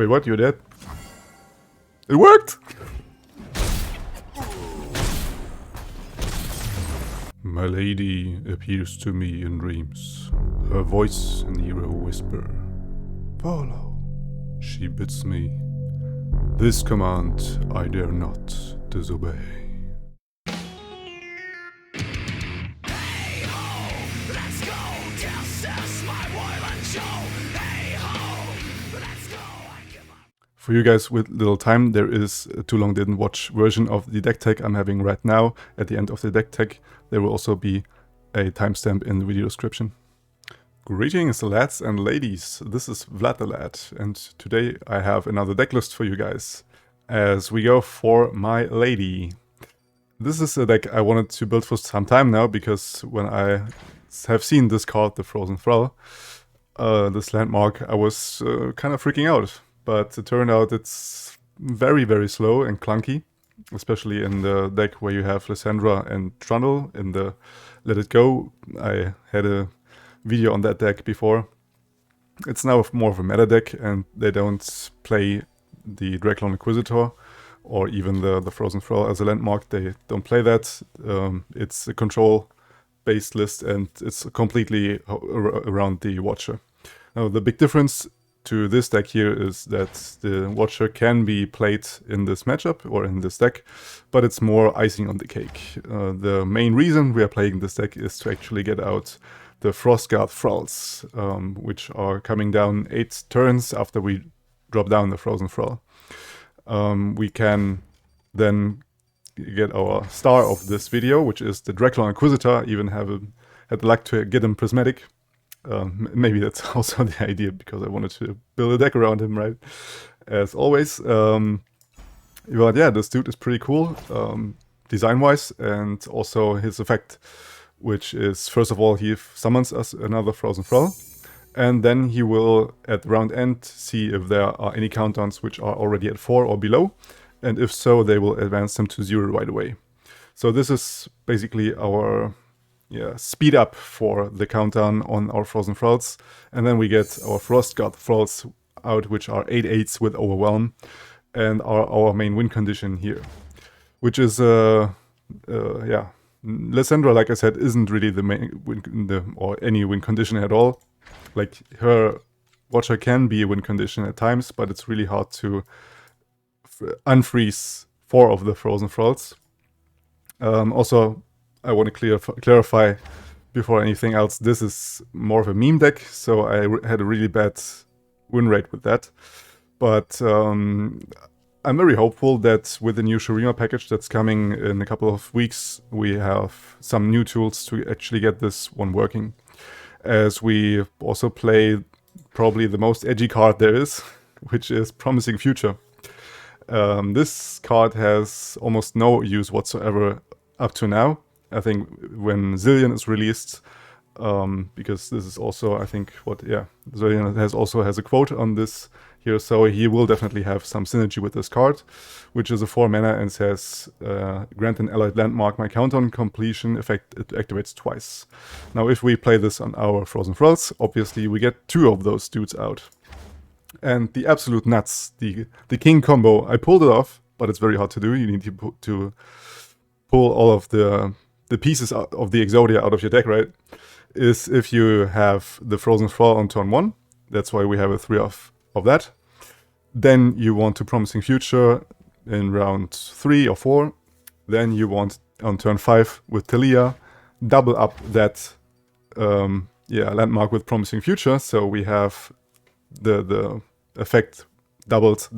Wait, what? You're dead? It worked! My lady appears to me in dreams, her voice an eerie whisper. Follow, she bids me. This command I dare not disobey. For you guys with little time, there is a too long didn't watch version of the deck tag I'm having right now. At the end of the deck tag, there will also be a timestamp in the video description. Greetings lads and ladies, this is Vlad the Lad, and today I have another deck list for you guys, as we go for my lady. This is a deck I wanted to build for some time now, because when I have seen this card, the Frozen Thrall, this landmark, I was kind of freaking out. But it turned out it's very, very slow and clunky, especially in the deck where you have Lissandra and Trundle in the Let It Go. I had a video on that deck before. It's now more of a meta deck, and they don't play the Draklorn Inquisitor or even the Frozen Thrall as a landmark. They don't play that. It's a control-based list, and it's completely around the Watcher. Now, the big difference to this deck here is that the Watcher can be played in this matchup or in this deck, but it's more icing on the cake. The main reason we are playing this deck is to actually get out the Frostguard Thralls, which are coming down 8 turns after we drop down the Frozen Thrall. We can then get our star of this video, which is the Draklorn Inquisitor. Even had the luck to get him prismatic. Maybe that's also the idea, because I wanted to build a deck around him, right? As always. But yeah, this dude is pretty cool, design-wise, and also his effect, which is, first of all, he summons us another Frozen Thrall, and then he will, at round end, see if there are any countdowns which are already at 4 or below, and if so, they will advance them to 0 right away. So this is basically our speed up for the countdown on our Frozen Thralls, and then we get our Frostguard Thralls out, which are 8/8s with Overwhelm, and are our main win condition here, which is Lissandra, like I said, isn't really the main win or any win condition at all. Like, her Watcher can be a win condition at times, but it's really hard to unfreeze 4 of the Frozen Thralls. Also, I want to clarify before anything else, this is more of a meme deck, so I had a really bad win rate with that. But I'm very hopeful that with the new Shurima package that's coming in a couple of weeks, we have some new tools to actually get this one working. As we also play probably the most edgy card there is, which is Promising Future. This card has almost no use whatsoever up to now. I think when Zillion is released, because this is also, I think, Zillion has a quote on this here, so he will definitely have some synergy with this card, which is a 4 mana and says, grant an allied landmark my countdown completion effect, it activates twice. Now, if we play this on our Frozen Thralls, obviously we get 2 of those dudes out. And the absolute nuts, the king combo, I pulled it off, but it's very hard to do. You need to pull all of the pieces out of the Exodia out of your deck, right? Is if you have the Frozen Thrall on turn 1, that's why we have a 3 of that. Then you want to Promising Future in round 3 or 4. Then you want on turn 5 with Taliyah, double up that landmark with Promising Future, so we have the effect doubled.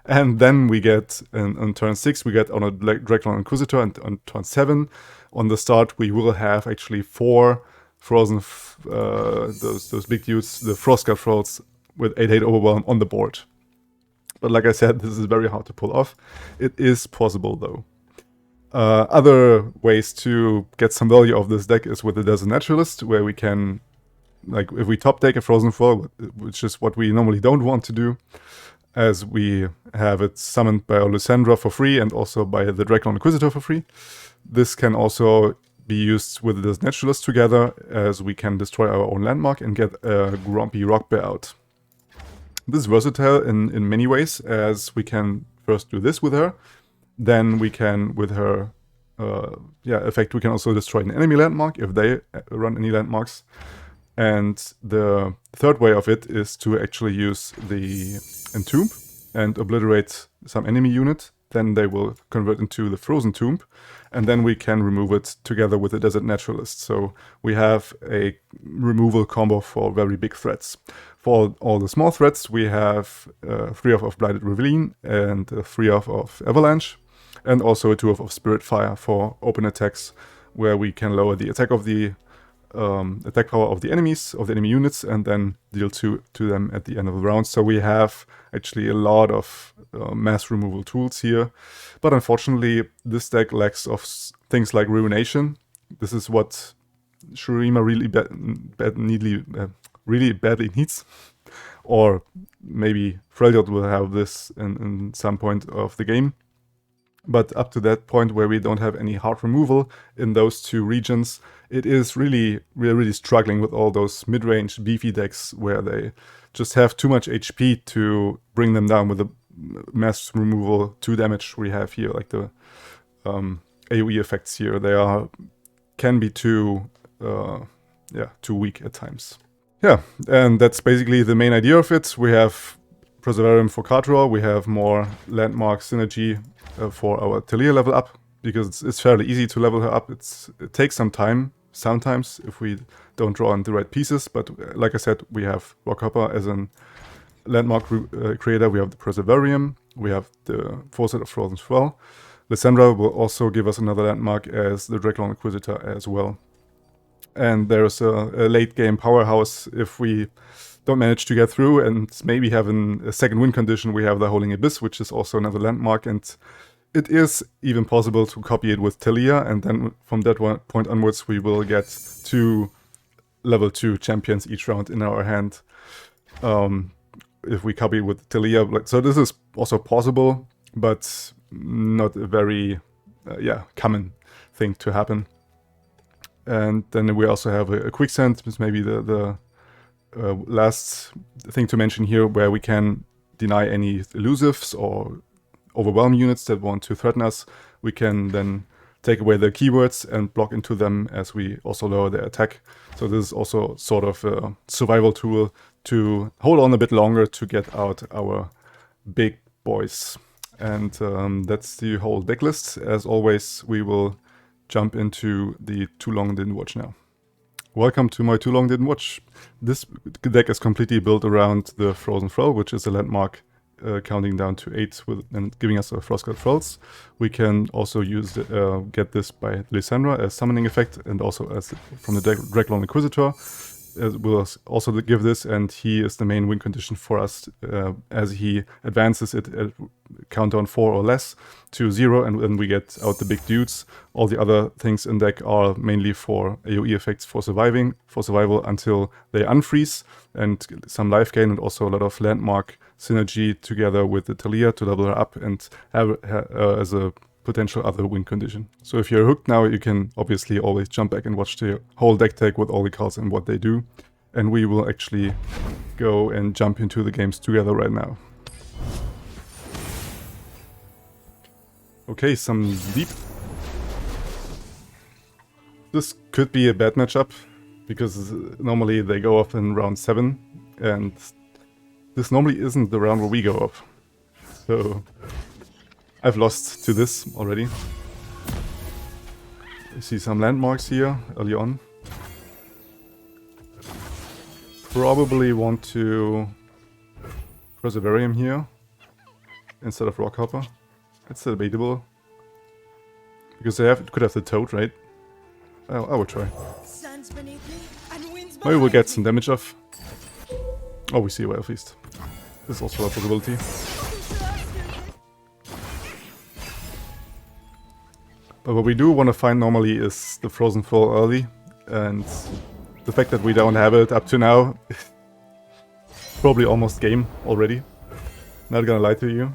And then we get, on turn 6, we get on a Draklorn Inquisitor, and on turn 7, on the start, we will have actually 4 Frozen, those big dudes, the Frostguard Thralls, with 8/8 Overwhelm on the board. But like I said, this is very hard to pull off. It is possible, though. Other ways to get some value of this deck is with the Desert Naturalist, where we can, like, if we top deck a Frozen Thrall, which is what we normally don't want to do, as we have it summoned by Lissandra for free and also by the Draklorn Inquisitor for free. This can also be used with the Naturalist together, as we can destroy our own landmark and get a Grumpy Rock Bear out. This is versatile in many ways, as we can first do this with her. Then we can, with her effect, we can also destroy an enemy landmark if they run any landmarks. And the third way of it is to actually use the Entomb and obliterate some enemy unit. Then they will convert into the Frozen Tomb, and then we can remove it together with the Desert Naturalist. So we have a removal combo for very big threats. For all the small threats, we have 3 of Blighted Ravine and 3 of Avalanche, and also a 2 of Spirit Fire for open attacks, where we can lower the attack of the attack power of the enemies, of the enemy units, and then deal 2 to them at the end of the round. So we have actually a lot of mass removal tools here. But unfortunately, this deck lacks of things like Ruination. This is what Shurima really badly needs. Or maybe Freljord will have this in some point of the game. But up to that point where we don't have any hard removal in those 2 regions, we're really struggling with all those mid-range beefy decks where they just have too much HP to bring them down with the mass removal 2 damage we have here, like the AoE effects here. They can be too weak at times. Yeah, and that's basically the main idea of it. We have Preservarium for card draw, we have more landmark synergy for our Taliyah level up, because it's fairly easy to level her up. It takes some time sometimes if we don't draw on the right pieces, but like I said, we have Rockhopper as a landmark creator, we have the Preservarium, we have the Foresight of Frozen Thrall. Lissandra will also give us another landmark as the Draklorn Inquisitor as well. And there's a late game powerhouse if we don't manage to get through and maybe have a second win condition. We have the Howling Abyss, which is also another landmark, and it is even possible to copy it with Taliyah, and then from that point onwards we will get 2 level 2 champions each round in our hand if we copy with Taliyah. So this is also possible, but not a very common thing to happen. And then we also have a Quicksand, which is maybe the last thing to mention here, where we can deny any elusives or overwhelm units that want to threaten us. We can then take away their keywords and block into them as we also lower their attack. So this is also sort of a survival tool to hold on a bit longer to get out our big boys. And that's the whole deck list. As always, we will jump into the Too Long Didn't Watch now. Welcome to my Too Long Didn't Watch. This deck is completely built around the Frozen Thrall, which is a landmark counting down to 8 and giving us a Frostguard Thralls. We can also use get this by Lissandra as summoning effect, and also as from the Draklorn Inquisitor. Will also give this, and he is the main win condition for us as he advances it at countdown 4 or less to 0, and then we get out the big dudes. All the other things in deck are mainly for AoE effects for survival until they unfreeze, and some life gain, and also a lot of landmark synergy together with the Taliyah to level her up and have her as a potential other win condition. So if you're hooked now, you can obviously always jump back and watch the whole deck tag with all the cards and what they do. And we will actually go and jump into the games together right now. Okay, some deep. This could be a bad matchup, because normally they go off in round 7, and this normally isn't the round where we go off. So I've lost to this already. I see some landmarks here early on. Probably want to Preservarium here instead of Rockhopper. It's debatable. Because they could have the Toad, right? I will try. Maybe we'll get some damage off. Oh, we see a Wild Feast. This is also a possibility. But what we do want to find normally is the Frozen Thrall early, and the fact that we don't have it up to now, probably almost game already. Not gonna lie to you.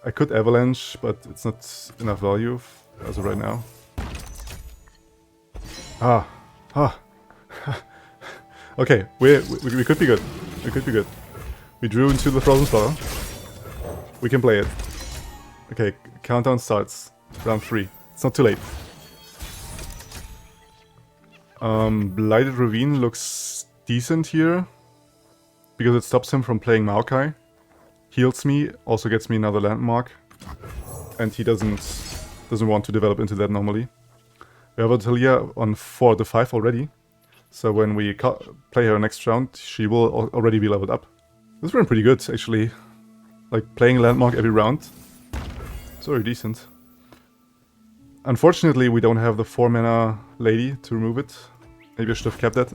I could Avalanche, but it's not enough value as of right now. Okay, we could be good. We could be good. We drew into the Frozen Slaughter. We can play it. Okay, countdown starts. Round 3. It's not too late. Blighted Ravine looks decent here. Because it stops him from playing Maokai. Heals me, also gets me another landmark. And he doesn't want to develop into that normally. We have a Taliyah on 4 to 5 already. So when we play her next round, she will already be leveled up. This ran pretty good, actually. Like, playing landmark every round. It's very decent. Unfortunately, we don't have the 4 mana lady to remove it. Maybe I should have kept that.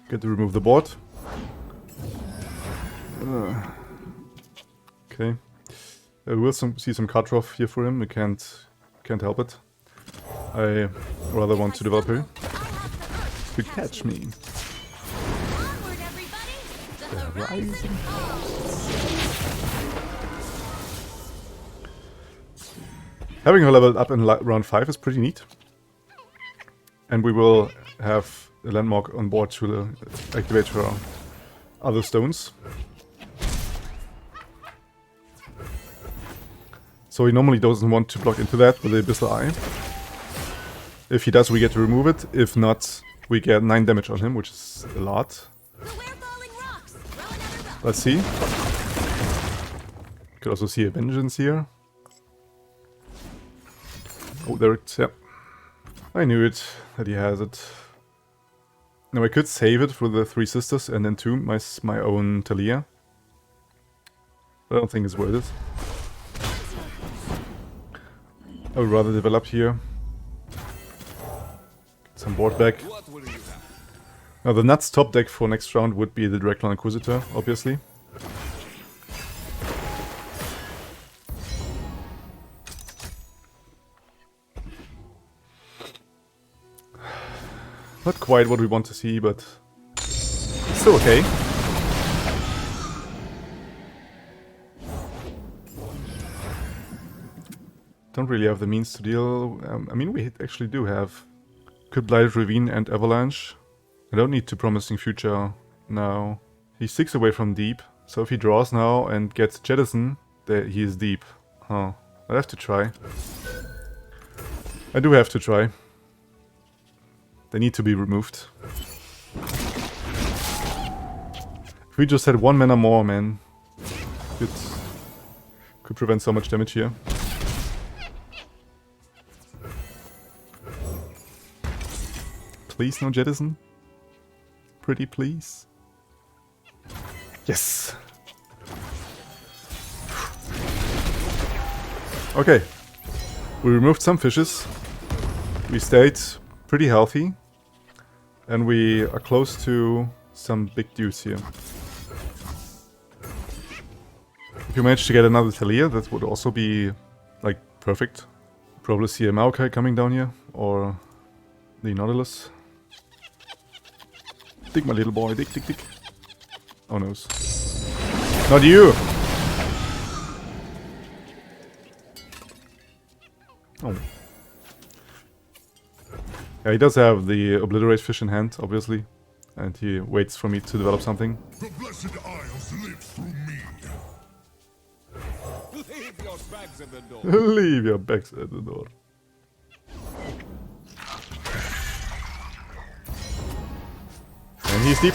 Get to remove the board. Okay. We will see some card draw here for him. We can't help it. I rather want to develop her. To catch me. The rising. Having her leveled up in round 5 is pretty neat. And we will have a landmark on board to activate her other stones. So he normally doesn't want to block into that with the Abyssal Eye. If he does, we get to remove it. If not, we get 9 damage on him, which is a lot. Let's see. Could also see a Vengeance here. Oh, there it's... yeah. I knew it, that he has it. Now I could save it for the 3 sisters and then tomb my own Taliyah. But I don't think it's worth it. I would rather develop here. Get some board back. Now the nuts top deck for next round would be the Draklorn Inquisitor, obviously. Not quite what we want to see, but still okay. Don't really have the means to deal... I mean, we actually do have... Could Blighted Ravine and Avalanche. I don't need to Promising Future now. He's 6 away from deep, so if he draws now and gets Jettison, he is deep. Huh. I'll have to try. I do have to try. They need to be removed. If we just had 1 mana more, man, it could prevent so much damage here. Please no Jettison. Pretty please. Yes! Okay. We removed some fishes. We stayed pretty healthy. And we are close to some big dudes here. If you manage to get another Taliyah, that would also be, like, perfect. Probably see a Maokai coming down here, or the Nautilus. Dig, my little boy, dig, dig, dig. Oh no. Not you! Oh. Yeah, he does have the Obliterate fish in hand, obviously. And he waits for me to develop something. The blessed isles live through me. Leave your bags at the door. Leave your bags at the door. And he's deep.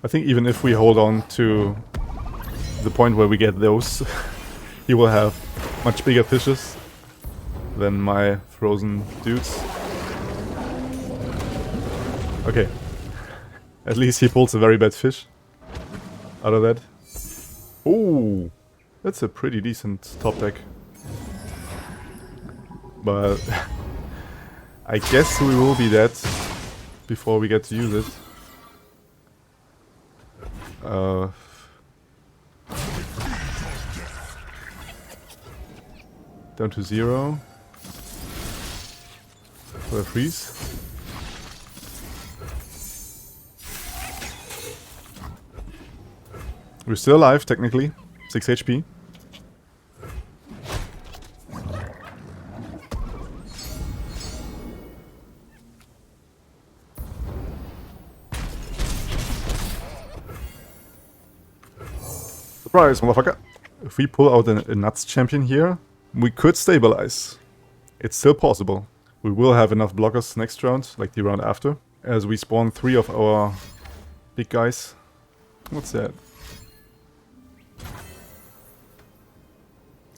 I think even if we hold on to the point where we get those, he will have much bigger fishes than my frozen dudes. Okay. At least he pulls a very bad fish out of that. Ooh, that's a pretty decent top deck. But I guess we will be dead before we get to use it. Down to 0. For a freeze. We're still alive, technically. 6 HP. Surprise, motherfucker! If we pull out a nuts champion here, we could stabilize. It's still possible. We will have enough blockers next round, like the round after, as we spawn 3 of our big guys. What's that?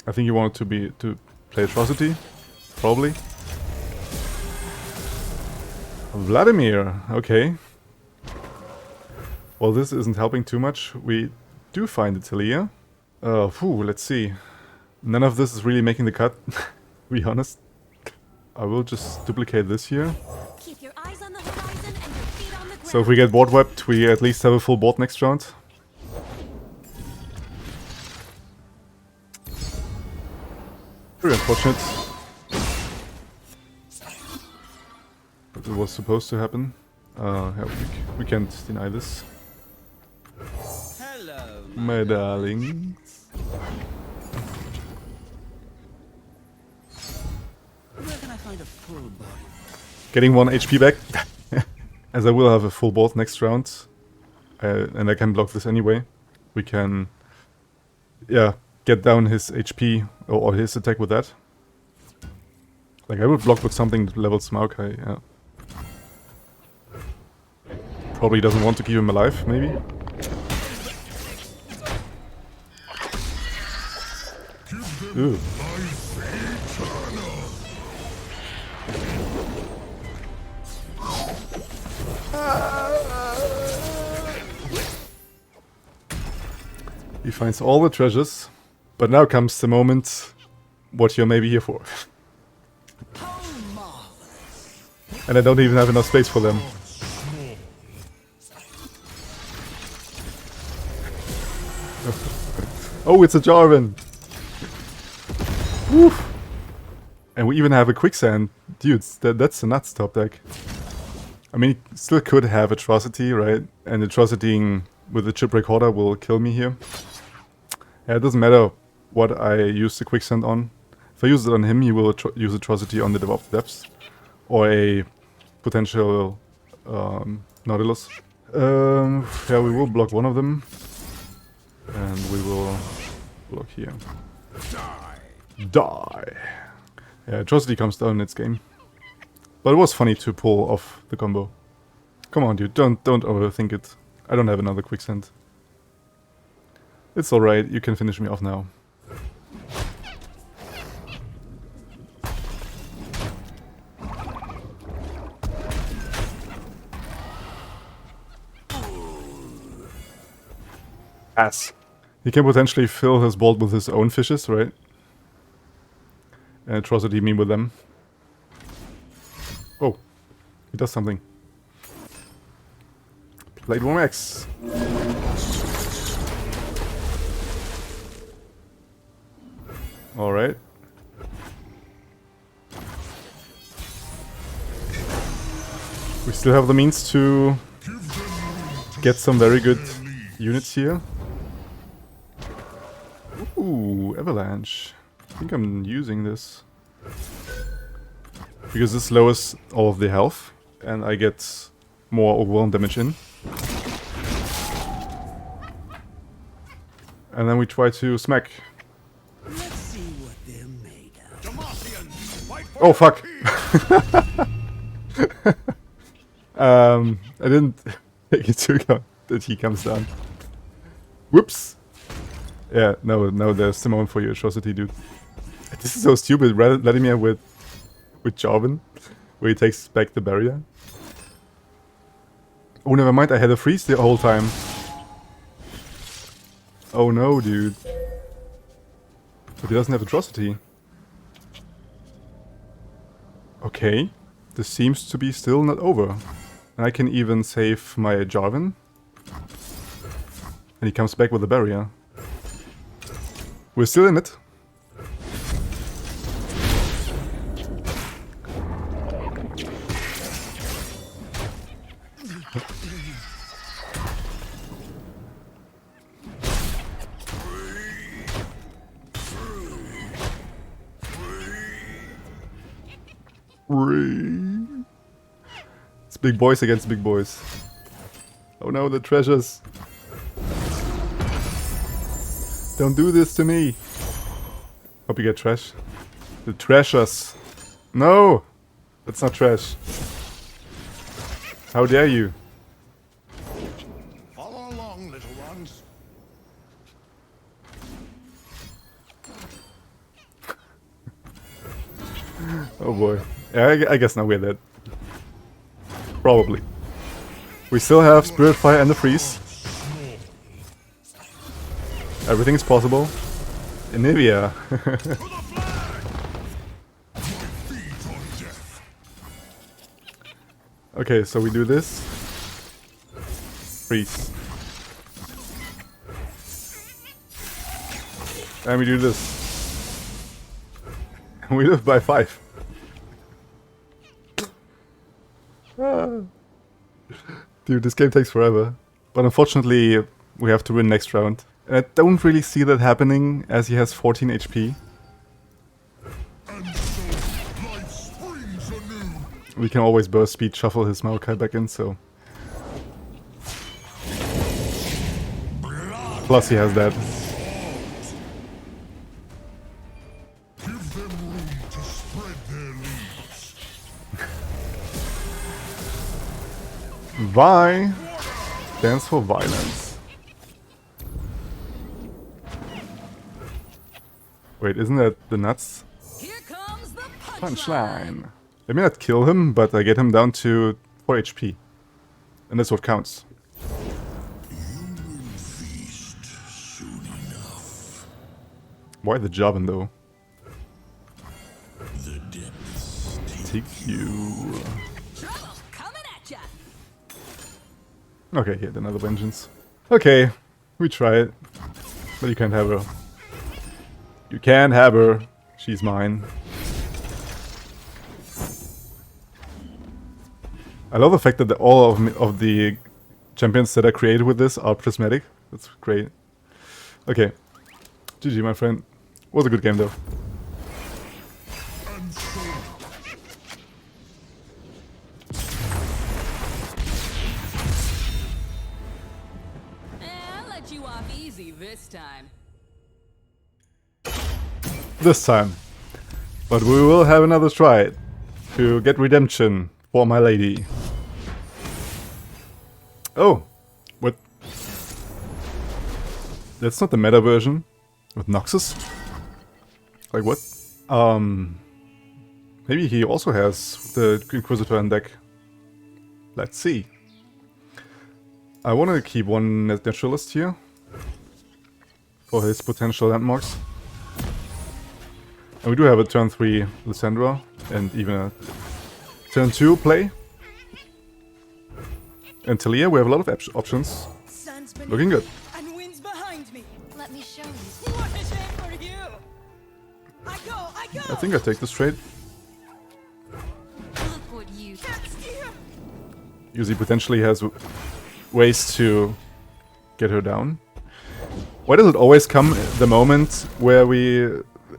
I think you wanted to play Atrocity, probably. Vladimir, okay. Well, this isn't helping too much. We do find the Taliyah. Let's see. None of this is really making the cut, to be honest. I will just duplicate this here. Keep your eyes on the horizon and your feet on the ground. So if we get board wiped, we at least have a full board next round. Very unfortunate. But it was supposed to happen. Yeah, we can't deny this. Hello. My darlings. Where can I find a full body? Getting 1 HP back. As I will have a full board next round. And I can block this anyway. We can... yeah, get down his HP or his attack with that. Like, I would block with something that levels Maokai, yeah. Probably doesn't want to keep him alive, maybe. Ooh. He finds all the treasures, but now comes the moment what you're maybe here for. And I don't even have enough space for them. Oh, it's a Jarvan! Woof! And we even have a quicksand. Dudes, that's a nuts top deck. I mean, it still could have Atrocity, right? And Atrocitying with the chip recorder will kill me here. Yeah, it doesn't matter what I use the quicksand on. If I use it on him, he will use Atrocity on the Devout Depths. Or a potential Nautilus. Yeah, we will block one of them. And we will block here. Die! Yeah, Atrocity comes down in its game. But it was funny to pull off the combo. Come on, dude, don't overthink it. I don't have another quicksand. It's alright, you can finish me off now. Ass. He can potentially fill his bolt with his own fishes, right? And Atrocity me with them. Oh, he does something. Blade 1X. Alright. We still have the means to get some very good units here. Ooh, Avalanche. I think I'm using this. Because this lowers all of the health, and I get more overwhelm damage in. And then we try to smack. Let's see what they're made of. Demacians, fight for Oh fuck! I didn't take into account that he comes down. Whoops! Yeah, no, there's the moment for your Atrocity, dude. This is so stupid, Vladimir with Jarvan, where he takes back the barrier. Oh, never mind, I had a freeze the whole time. Oh no, dude. But he doesn't have Atrocity. Okay, this seems to be still not over. And I can even save my Jarvan. And he comes back with a barrier. We're still in it. Free. It's big boys against big boys. Oh no, the treasures. Don't do this to me. Hope you get trash. The treasures. No! That's not trash. How dare you? Follow along, little ones. Oh boy. Yeah, I guess now we're dead. Probably. We still have Spirit Fire and the Freeze. Everything is possible. Nivea. Okay, so we do this. Freeze. And we do this. And we live by 5. Dude, this game takes forever. But unfortunately, we have to win next round. And I don't really see that happening, as he has 14 HP. And so life springs anew. We can always burst speed shuffle his Maokai back in, so... Plus he has that. Give them room to spread their leaves. Vi stands for violence. Wait, isn't that the nuts? Here comes the Punchline. Let me not kill him, but I get him down to 4 HP. And that's what counts. Feast soon enough. Why the Jobin though? The depths Take you. Trouble coming at ya. Okay, he had another vengeance. Okay, we try it. But you can't have her. You can't have her. She's mine. I love the fact that all of the champions that I created with this are prismatic. That's great. Okay. GG, my friend. Was a good game, though. and so I'll let you off easy this time. This time. But we will have another try to get redemption for my lady. Oh! What? That's not the meta version with Noxus? Like what? Maybe he also has the Inquisitor in deck. Let's see. I want to keep one Naturalist here for his potential landmarks. And we do have a turn 3 Lissandra and even a turn 2 play. And Taliyah, we have a lot of options. Sun's beneath Looking good. me and wind's behind me. Let me show you. What a shame for you! I go! I think I take this trade. Look what you. Can't steer! Uzi potentially has ways to get her down. Why does it always come the moment where we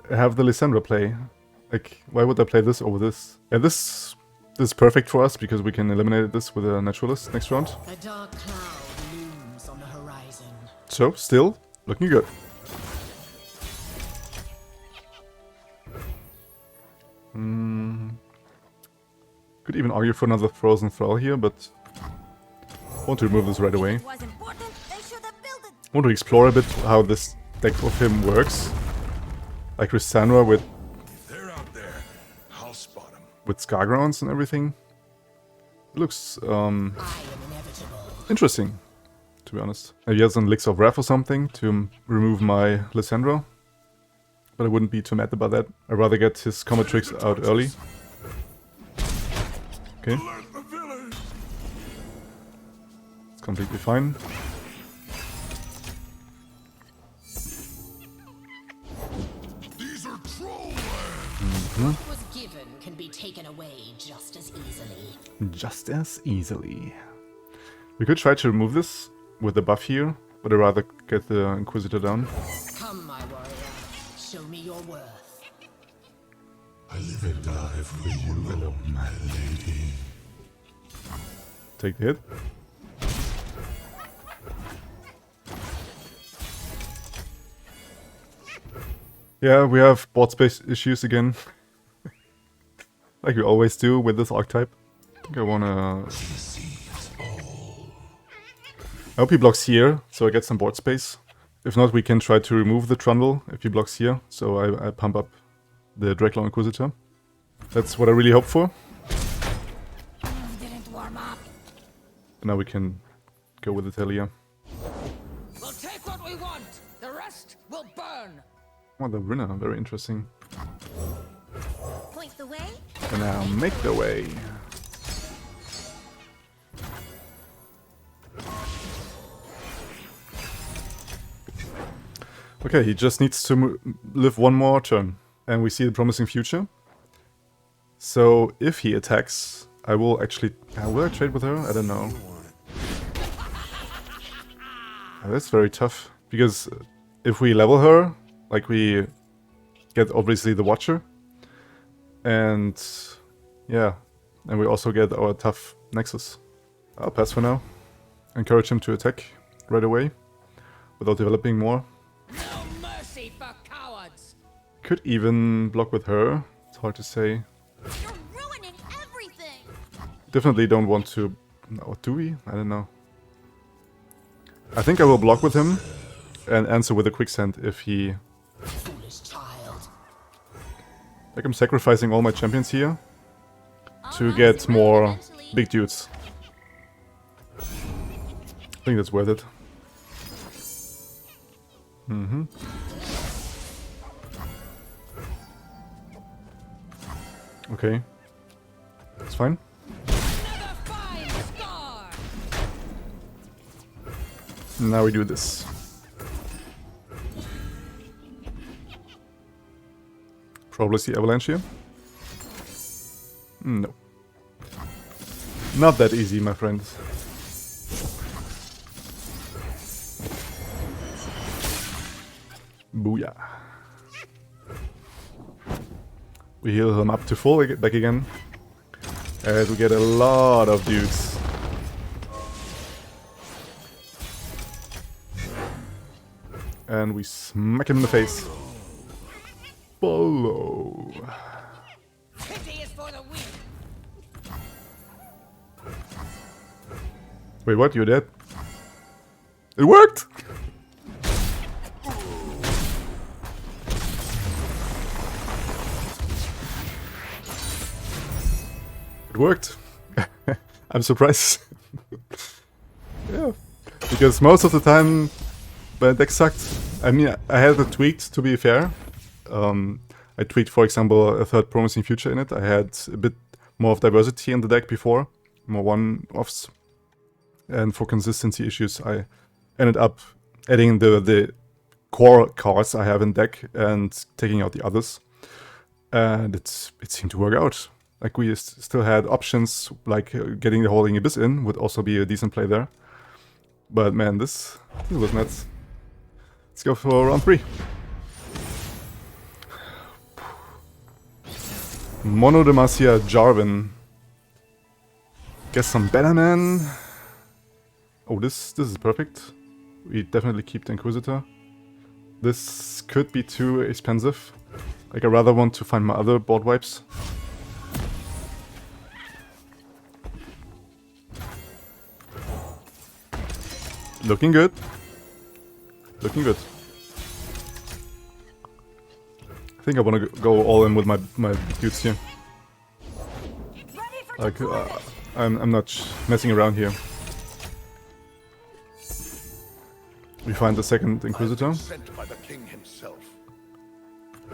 have the Lissandra play? Like, why would I play this over this? Yeah, this is perfect for us because we can eliminate this with a Naturalist next round. A dark cloud looms on the horizon. So, still looking good. Could even argue for another Frozen Thrall here, but I want to remove this right away. Was important. They should have built it. I want to explore a bit how this deck of him works. Like Lissandra with they're out there. I'll spot them. Scargrounds and everything. It looks I am inevitable. interesting, to be honest. Maybe he has an Elixir of Wrath or something to remove my Lissandra. But I wouldn't be too mad about that. I'd rather get his Comet Tricks out early. Okay, Alert the village. it's completely fine. These are troll lands. What was given can be taken away just as easily. Just as easily. We could try to remove this with the buff here, but I'd rather get the Inquisitor down. Come, my warrior. Show me your worth. I live neither die for you alone, my lady. Take the hit. Yeah, we have board space issues again. Like we always do with this archetype. I think I wanna... I hope he blocks here, so I get some board space. If not, we can try to remove the Trundle if he blocks here, so I pump up the Draklorn Inquisitor. That's what I really hope for. Didn't warm up. Now we can go with the Taliyah. We'll take what we want. The rest will burn. Oh, the winner, very interesting. Point the way. And now make the way. Okay, he just needs to live one more turn, and we see the promising future. So if he attacks, I will actually... will I trade with her? I don't know. That's very tough, because if we level her, like we get obviously the Watcher, and yeah, and we also get our tough Nexus. I'll pass for now. Encourage him to attack right away, without developing more. No mercy for cowards. Could even block with her, it's hard to say. You're ruining everything. Definitely don't want to... Or do we? I don't know. I think I will block with him and answer with a quicksand if he... Foolish child. Like I'm sacrificing all my champions here to get more big dudes. I think that's worth it. Okay. It's fine. Another fine scar. Now we do this. Probably see Avalanche here. No. Not that easy, my friends. Booyah. We heal him up to full back again. As we get a lot of dudes. And we smack him in the face. Bolo. Pity is for the weak. Wait, what? You're dead? It worked! It worked. I'm surprised. Yeah. Because most of the time, my deck sucked. I mean, I had it tweaked, to be fair. I tweaked, for example, a third Promising Future in it. I had a bit more of diversity in the deck before. More one-offs. And for consistency issues, I ended up adding the core cards I have in deck and taking out the others. And it seemed to work out. Like, we still had options, like getting the Holding Abyss in would also be a decent play there. But man, this was nuts. Let's go for round 3. Mono Demacia Jarvan. Guess some Bannerman. Oh, this is perfect. We definitely keep the Inquisitor. This could be too expensive. Like, I rather want to find my other board wipes. Looking good. Looking good. I think I want to go all in with my dudes here. Like, I'm not messing around here. We find the second Inquisitor. Sent by the king himself.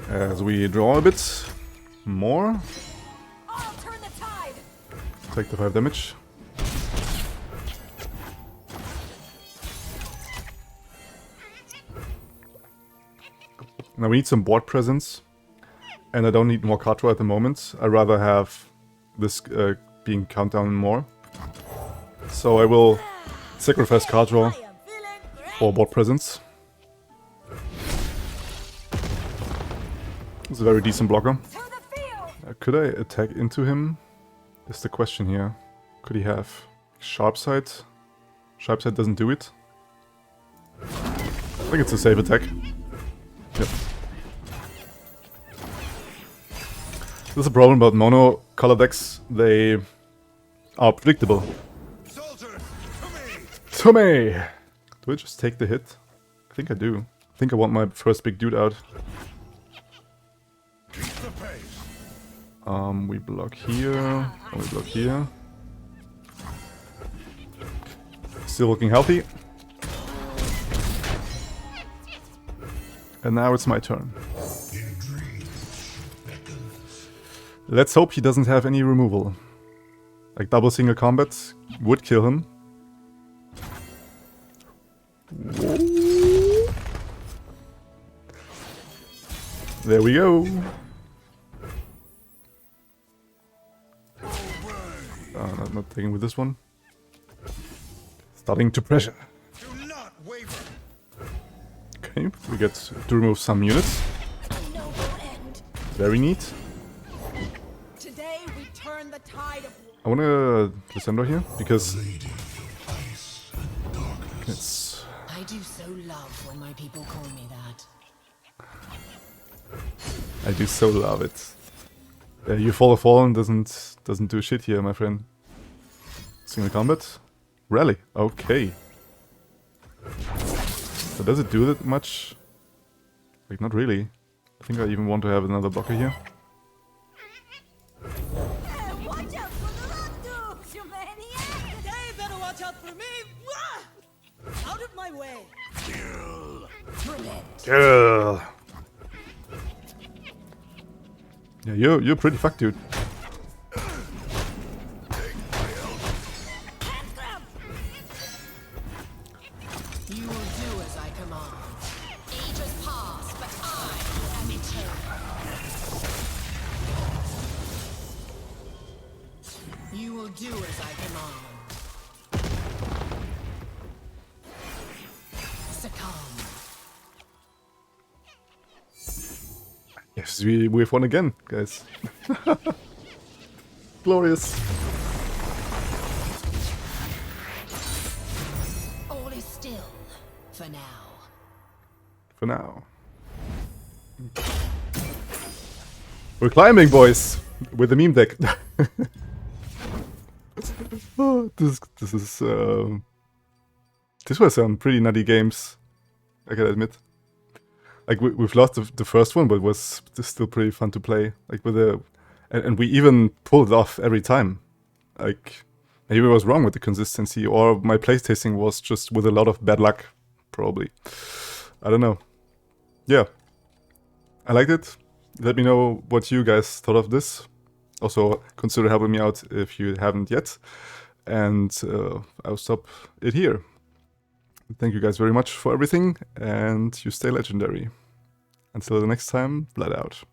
As we draw a bit more. I'll turn the tide. Take the 5 damage. Now we need some board presence. And I don't need more card draw at the moment. I rather have this being countdown more. So I will sacrifice card draw for board presence. It's a very decent blocker. Could I attack into him? Is the question here. Could he have sharp sight? Sharp sight doesn't do it. I think it's a safe attack. Yep. There's a problem about mono color decks. They are predictable. Soldier, To me! Do I just take the hit? I think I do. I think I want my first big dude out. keep the pace. We block here. And we block here. Still looking healthy. And now it's my turn. In dreams beckons. Let's hope he doesn't have any removal. Like double single combat would kill him. Whoa. There we go. Not taking with this one. Starting to pressure. Do not waver. Okay, we get to remove some units. Noble end. Very neat. Today we turn the tide of war. I wanna Lissandra here because Lady of ice and darkness. it's I do so love when my people call me that. I do so love it. You Fall of Fallen doesn't do shit here, my friend. Single combat? Rally. Okay. So does it do that much? Like, not really. I think I even want to have another blocker here. Hey, watch out for the Lapdooks, you maniac! They better watch out for me! Wah! Out of my way! Yeah. Yeah, you're pretty fucked, dude. You will do as I command. Ages pass, but I am eternal. You will do as I command. Succumb. Yes, we've won again, guys. Glorious. All is still for now. For now. We're climbing, boys, with the meme deck. Oh, this was some pretty nutty games, I gotta admit. Like we've lost the first one, but it was still pretty fun to play. Like with and we even pulled it off every time. Like maybe I was wrong with the consistency, or my playtasting was just with a lot of bad luck, probably. I don't know. Yeah, I liked it. Let me know what you guys thought of this. Also, consider helping me out if you haven't yet. And I'll stop it here. Thank you guys very much for everything, and you stay legendary. Until the next time, Vlad out.